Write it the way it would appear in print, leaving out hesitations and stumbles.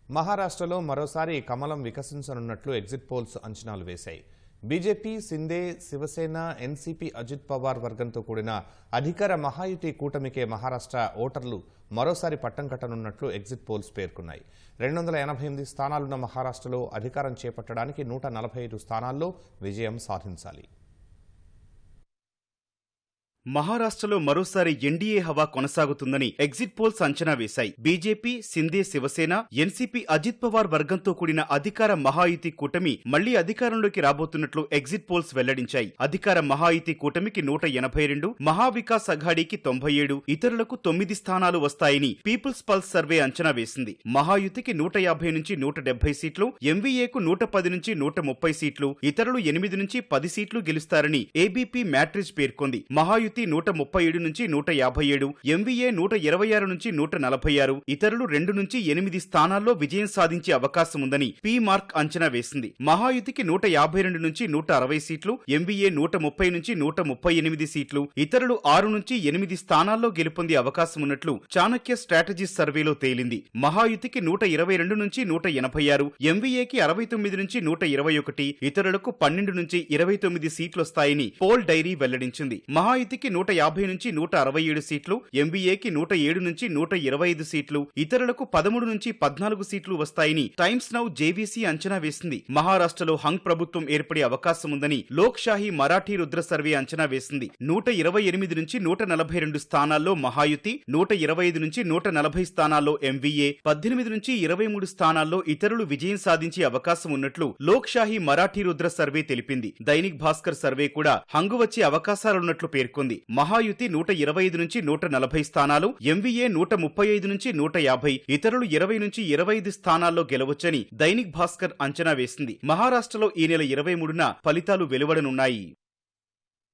మహారాష్ట్రలో మరోసారి కమలం వికసించనున్నట్లు ఎగ్జిట్ పోల్స్ అంచనాలు వేశాయి. బీజేపీ, సిందే, శివసేన, ఎన్సీపీ అజిత్ పవార్ వర్గంతో కూడిన అధికార మహాయుతి కూటమికే మహారాష్ట్ర ఓటర్లు మరోసారి పట్టం కట్టనున్నట్లు ఎగ్జిట్ పోల్స్ పేర్కొన్నాయి. 288 స్థానాలున్న మహారాష్ట్రలో అధికారం చేపట్టడానికి 145 స్థానాల్లో విజయం సాధించాలి. మహారాష్ట్రలో మరోసారి ఎన్డీఏ హవా కొనసాగుతుందని ఎగ్జిట్ పోల్స్ అంచనా వేశాయి. బీజేపీ, సిందే, శివసేన, ఎన్సీపీ అజిత్ పవార్ వర్గంతో కూడిన అధికార మహాయుతి కూటమి మళ్లీ అధికారంలోకి రాబోతున్నట్లు ఎగ్జిట్ పోల్స్ వెల్లడించాయి. అధికార మహాయుతి కూటమికి 182, మహావికాస్ అఘాడీకి 97, ఇతరులకు 9 స్థానాలు వస్తాయని పీపుల్స్ పల్స్ సర్వే అంచనా వేసింది. మహాయుతికి 150 నుంచి 170 సీట్లు, ఎంవీఏకు 110 నుంచి 130 సీట్లు, ఇతరులు 8 నుంచి 10 సీట్లు గెలుస్తారని ఏబీపీ మ్యాట్రిజ్ పేర్కొంది. మహాయుతి 137 నుంచి 157, ఎంవీఏ 126 నుంచి 146, ఇతరులు 2 నుంచి 8 స్థానాల్లో విజయం సాధించే అవకాశం ఉందని పీ మార్క్ అంచనా వేసింది. మహాయుతికి 152 నుంచి 160 సీట్లు, ఎంవీఏ 130 నుంచి 138 సీట్లు, ఇతరులు 6 నుంచి 8 స్థానాల్లో గెలుపొందే అవకాశం ఉన్నట్లు చాణక్య స్ట్రాటజీస్ సర్వేలో తేలింది. మహాయుతికి 122 నుంచి 186, ఎంవీఏకి 69 నుంచి 121, ఇతరులకు 12 నుంచి 29 సీట్లొస్తాయని పోల్ డైరీ వెల్లడించింది. మహాయుతికి 150 నుంచి 167 సీట్లు, ఎంవీఏకి 107 నుంచి 125 సీట్లు, ఇతరులకు 13 నుంచి 14 సీట్లు వస్తాయని టైమ్స్ నౌ జేవీసీ అంచనా వేసింది. మహారాష్ట్రలో హంగ్ ప్రభుత్వం ఏర్పడే అవకాశం ఉందని లోక్ షాహీ మరాఠీ రుద్ర సర్వే అంచనా వేసింది. 128 నుంచి 142 స్థానాల్లో మహాయుతి, 125 నుంచి 140 స్థానాల్లో ఎంవీఏ, 18 నుంచి 23 స్థానాల్లో ఇతరులు విజయం సాధించే అవకాశం ఉన్నట్లు లోక్ షాహీ మరాఠీ రుద్ర సర్వే తెలిపింది. దైనిక్ భాస్కర్ సర్వే కూడా హంగు వచ్చే అవకాశాలున్నట్లు పేర్కొంది. మహాయుతి 125 నుంచి 140 స్థానాలు, ఎంవీఏ 135 నుంచి 150, ఇతరులు 20 నుంచి 25 స్థానాల్లో గెలవచ్చని దైనిక్ భాస్కర్ అంచనా వేసింది. మహారాష్ట్రలో ఈ నెల 23న ఫలితాలు వెలువడనున్నాయి.